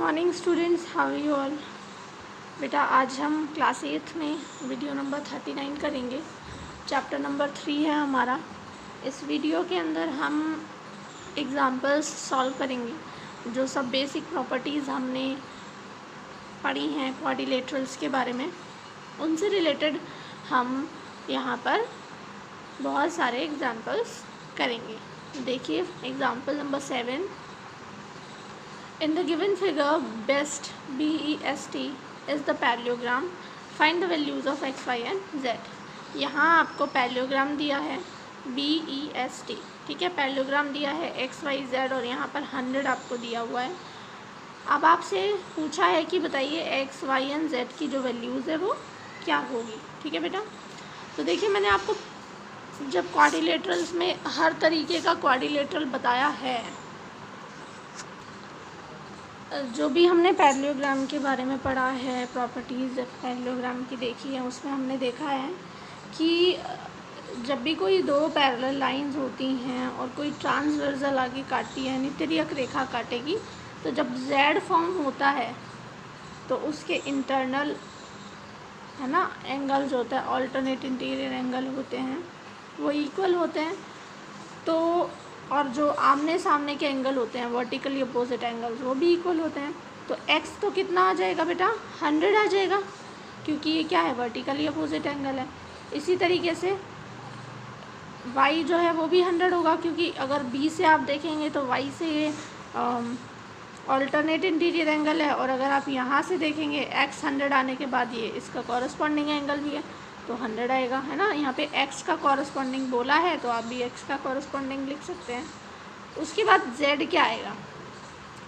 Morning students, how you all. बेटा आज हम क्लास 8 में वीडियो नंबर 39 करेंगे। चैप्टर नंबर 3 है हमारा। इस वीडियो के अंदर हम एग्जांपल्स सॉल्व करेंगे। जो सब बेसिक प्रॉपर्टीज़ हमने पढ़ी हैं क्वाड्रिलेटरल्स के बारे में, उनसे रिलेटेड हम यहाँ पर बहुत सारे एग्जांपल्स करेंगे। देखिए example number 7। In the given figure, BEST is the parallelogram. Find the values of x, y and z. यहाँ आपको पैरेललोग्राम दिया है BEST, ठीक है। पैरेललोग्राम दिया है x, y, z और यहाँ पर 100 आपको दिया हुआ है। अब आपसे पूछा है कि बताइए x, y and z की जो वैल्यूज़ है वो क्या होगी, ठीक है बेटा। तो देखिए मैंने आपको जब क्वाड्रिलेटरल्स में हर तरीके का क्वाड्रिलेटरल बताया है, जो भी हमने पैरेललोग्राम के बारे में पढ़ा है, प्रॉपर्टीज़ पैरेललोग्राम की देखी है, उसमें हमने देखा है कि जब भी कोई दो पैरेलल लाइंस होती हैं और कोई ट्रांसवर्सल आगे काटती है यानी तिर्यक रेखा काटेगी, तो जब जेड फॉर्म होता है तो उसके इंटरनल है ना एंगल जो होता है, ऑल्टरनेट इंटीरियर एंगल होते हैं, वो इक्वल होते हैं। तो और जो आमने सामने के एंगल होते हैं, वर्टिकली अपोजिट एंगल्स, वो भी इक्वल होते हैं। तो x तो कितना आ जाएगा बेटा, 100 आ जाएगा, क्योंकि ये क्या है, वर्टिकली अपोजिट एंगल है। इसी तरीके से y जो है वो भी 100 होगा, क्योंकि अगर b से आप देखेंगे तो y से ये ऑल्टरनेट इंटीरियर एंगल है, और अगर आप यहाँ से देखेंगे x 100 आने के बाद ये इसका कॉरस्पॉन्डिंग एंगल भी है, तो 100 आएगा, है ना। यहाँ पे x का कॉरस्पॉन्डिंग बोला है तो आप भी x का कॉरस्पॉन्डिंग लिख सकते हैं। उसके बाद z क्या आएगा,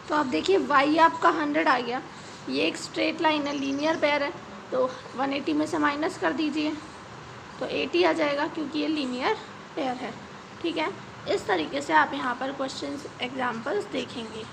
तो आप देखिए y आपका 100 आ गया। ये एक स्ट्रेट लाइन है, लीनियर पेयर है, तो 180 में से माइनस कर दीजिए तो 80 आ जाएगा, क्योंकि ये लीनियर पेयर है, ठीक है। इस तरीके से आप यहाँ पर क्वेश्चंस एग्जाम्पल्स देखेंगे।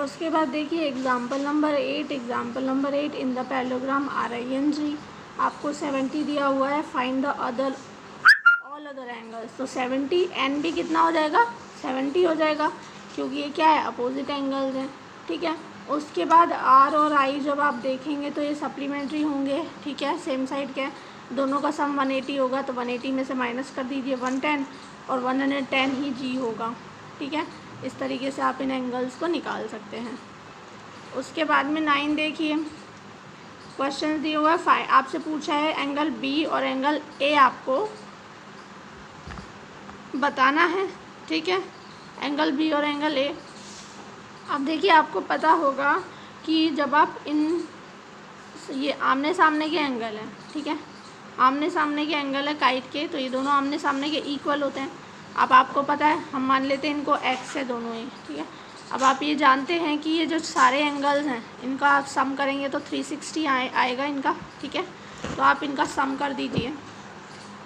उसके बाद देखिए example number 8। Example number 8, in the parallelogram RING आपको 70 दिया हुआ है। Find the all other angles. तो 70 एन भी कितना हो जाएगा, 70 हो जाएगा, क्योंकि ये क्या है, अपोजिट एंगल्स हैं, ठीक है। उसके बाद आर और आई जब आप देखेंगे तो ये सप्लीमेंट्री होंगे, ठीक है, सेम साइड के, दोनों का सम 180 होगा, तो 180 में से माइनस कर दीजिए 110, और 110 ही जी होगा, ठीक है। इस तरीके से आप इन एंगल्स को निकाल सकते हैं। उसके बाद में 9 देखिए, क्वेश्चन दिया हुआ है, आपसे पूछा है एंगल बी और एंगल ए आपको बताना है, ठीक है। एंगल बी और एंगल ए, अब देखिए आपको पता होगा कि जब आप ये आमने सामने के एंगल हैं, ठीक है, आमने सामने के एंगल है काइट के, तो ये दोनों आमने सामने के इक्वल होते हैं। अब आपको पता है, हम मान लेते हैं इनको x है दोनों ही, ठीक है। अब आप ये जानते हैं कि ये जो सारे एंगल्स हैं इनका आप सम करेंगे तो 360 आएगा इनका, ठीक है। तो आप इनका सम कर दीजिए।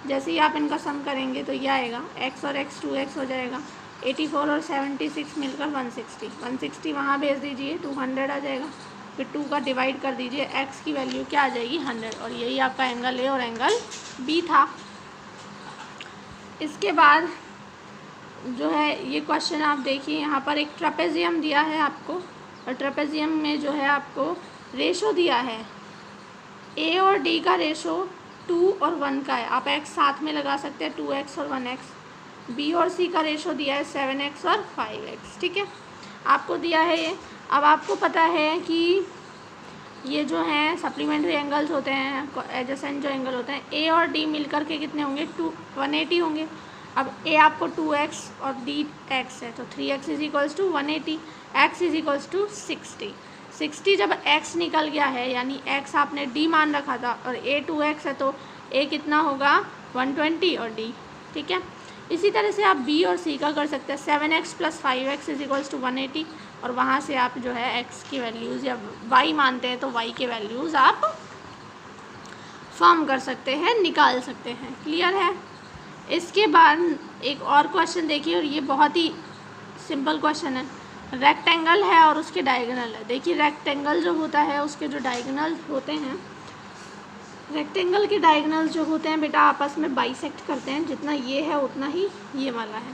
जैसे ही आप इनका सम करेंगे तो ये आएगा x और x 2x हो जाएगा, 84 और 76 मिलकर 160 वहाँ भेज दीजिए, 200 आ जाएगा। फिर 2 का डिवाइड कर दीजिए, x की वैल्यू क्या आ जाएगी, 100, और यही आपका एंगल ए और एंगल बी था। इसके बाद जो है ये क्वेश्चन आप देखिए, यहाँ पर एक ट्रेपेजियम दिया है आपको, और ट्रेपेजियम में जो है आपको रेशो दिया है, ए और डी का रेशो 2 और 1 का है। आप x साथ में लगा सकते हैं, 2x और 1x। बी और सी का रेशो दिया है 7x और 5x, ठीक है, आपको दिया है ये। अब आपको पता है कि ये जो हैं सप्लीमेंट्री एंगल्स होते हैं, एडजेसेंट जो एंगल होते हैं, ए और डी मिलकर के कितने होंगे, 180 होंगे। अब a आपको 2x और d x है, तो 3x is equals to 180, x is equals to 60 जब x निकल गया है, यानी x आपने d मान रखा था और a 2x है, तो a कितना होगा 120 और d, ठीक है। इसी तरह से आप b और c का कर सकते हैं, 7x plus 5x is equals to 180, और वहाँ से आप जो है x की वैल्यूज़ या y मानते हैं तो y के वैल्यूज़ आप फॉर्म कर सकते हैं, निकाल सकते हैं। क्लियर है। इसके बाद एक और क्वेश्चन देखिए, और ये बहुत ही सिंपल क्वेश्चन है। रेक्टेंगल है और उसके डायगोनल है। देखिए रेक्टेंगल जो होता है उसके जो डायगोनल होते हैं, रेक्टेंगल के डायगोनल जो होते हैं बेटा आपस में बाइसेक्ट करते हैं, जितना ये है उतना ही ये वाला है,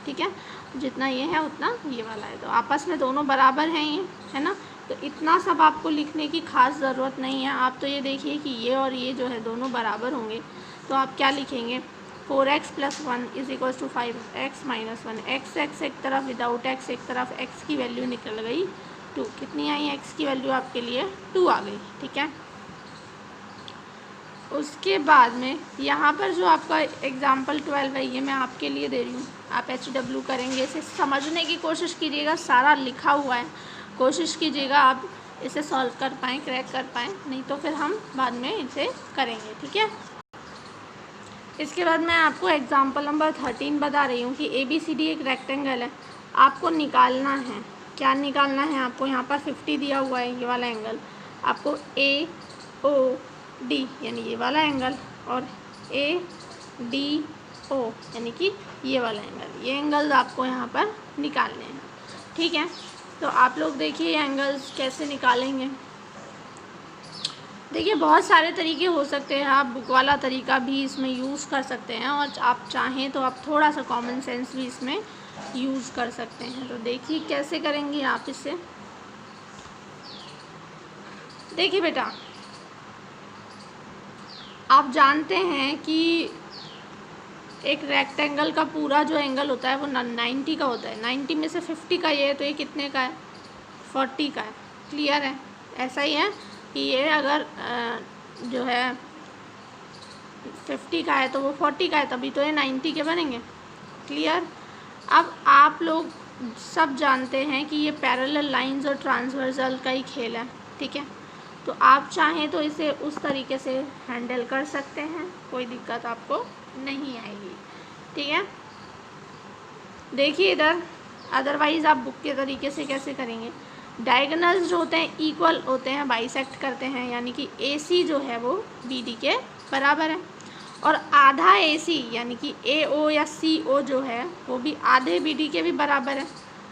ठीक है। जितना ये है उतना ये वाला है, तो आपस में दोनों बराबर हैं ये, है ना। तो इतना सब आपको लिखने की खास ज़रूरत नहीं है। आप तो ये देखिए कि ये और ये जो है दोनों बराबर होंगे, तो आप क्या लिखेंगे 4x + 1 = 5x - 1। x एक तरफ, विदाउट x एक तरफ, x की वैल्यू निकल गई 2। कितनी आई x की वैल्यू आपके लिए 2 आ गई, ठीक है। उसके बाद में यहाँ पर जो आपका एग्ज़ाम्पल 12 है ये मैं आपके लिए दे रही हूँ। आप HW करेंगे, इसे समझने की कोशिश कीजिएगा, सारा लिखा हुआ है, कोशिश कीजिएगा आप इसे सॉल्व कर पाएँ, क्रैक कर पाएँ, नहीं तो फिर हम बाद में इसे करेंगे, ठीक है। इसके बाद मैं आपको एग्ज़ाम्पल नंबर 13 बता रही हूँ कि ABCD एक रेक्टेंगल है, आपको निकालना है। क्या निकालना है आपको? यहाँ पर 50 दिया हुआ है, ये वाला एंगल आपको AOD यानी ये वाला एंगल और ADO यानी कि ये वाला एंगल, ये एंगल्स आपको यहाँ पर निकालने हैं, ठीक है। तो आप लोग देखिए ये एंगल्स कैसे निकालेंगे। देखिए बहुत सारे तरीके हो सकते हैं, आप बुक वाला तरीका भी इसमें यूज़ कर सकते हैं और आप चाहें तो आप थोड़ा सा कॉमन सेंस भी इसमें यूज़ कर सकते हैं। तो देखिए कैसे करेंगे आप इसे। देखिए बेटा, आप जानते हैं कि एक रेक्टेंगल का पूरा जो एंगल होता है वो 90 का होता है। 90 में से 50 का ये है, तो ये कितने का है? 40 का है। क्लियर है? ऐसा ही है कि ये अगर जो है 50 का है तो वो 40 का है, तभी तो ये 90 के बनेंगे। क्लियर? अब आप लोग सब जानते हैं कि ये पैरेलल लाइंस और ट्रांसवर्सल का ही खेल है, ठीक है। तो आप चाहें तो इसे उस तरीके से हैंडल कर सकते हैं, कोई दिक्कत आपको नहीं आएगी, ठीक है। देखिए इधर, अदरवाइज़ आप बुक के तरीके से कैसे करेंगे, डायगोनल्स जो होते हैं इक्वल होते हैं, बाइसेक्ट करते हैं, यानी कि AC जो है वो BD के बराबर है और आधा AC यानी कि AO या CO जो है वो भी आधे BD के भी बराबर है।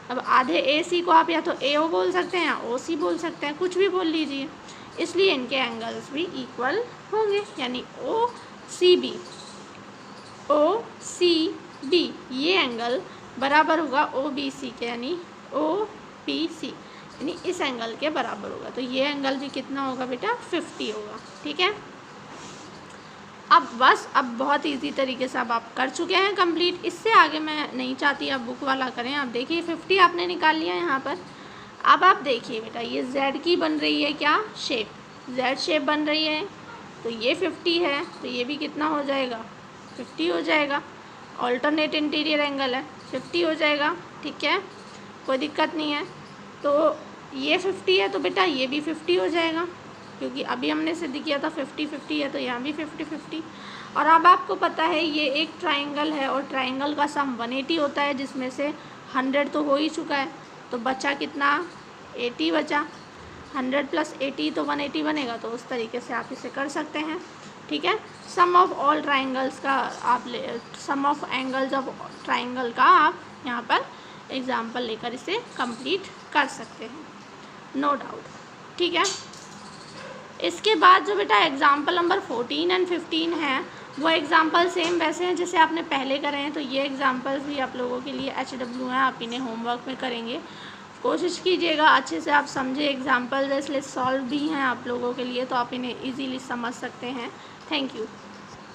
अब आधे AC को आप या तो AO बोल सकते हैं या OC बोल सकते हैं, कुछ भी बोल लीजिए, इसलिए इनके एंगल्स भी इक्वल होंगे, यानी OCB ये एंगल बराबर होगा OBC के, यानी OBC यानी इस एंगल के बराबर होगा। तो ये एंगल भी कितना होगा बेटा? 50 होगा, ठीक है। अब बस, अब बहुत इजी तरीके से अब आप कर चुके हैं कंप्लीट। इससे आगे मैं नहीं चाहती आप बुक वाला करें। आप देखिए 50 आपने निकाल लिया यहाँ पर। अब आप देखिए बेटा, ये Z की बन रही है क्या शेप, Z शेप बन रही है, तो ये 50 है, तो ये भी कितना हो जाएगा? 50 हो जाएगा। ऑल्टरनेट इंटीरियर एंगल है, 50 हो जाएगा, ठीक है, कोई दिक्कत नहीं है। तो ये 50 है तो बेटा ये भी 50 हो जाएगा, क्योंकि अभी हमने सिद्ध किया था 50-50 है, तो यहाँ भी 50-50। और अब आपको पता है ये एक ट्राइंगल है और ट्राइंगल का सम 180 होता है, जिसमें से 100 तो हो ही चुका है, तो बचा कितना? 80 बचा। 100 + 80 तो 180 बनेगा। तो उस तरीके से आप इसे कर सकते हैं, ठीक है। सम ऑफ ऑल ट्राइंगल्स का आप सम ऑफ एंगल्स ऑफ ट्राइंगल का आप यहाँ पर एग्जाम्पल लेकर इसे कंप्लीट कर सकते हैं, नो डाउट, ठीक है। इसके बाद जो बेटा एग्ज़ाम्पल नंबर 14 और 15 हैं, वो एग्ज़ाम्पल सेम वैसे हैं जैसे आपने पहले करे हैं। तो ये एग्ज़ाम्पल्स भी आप लोगों के लिए HW हैं, आप इन्हें होमवर्क में करेंगे। कोशिश कीजिएगा अच्छे से आप समझे एग्ज़ाम्पल्स, इसलिए सॉल्व भी हैं आप लोगों के लिए, तो आप इन्हें ईजीली समझ सकते हैं। Thank you.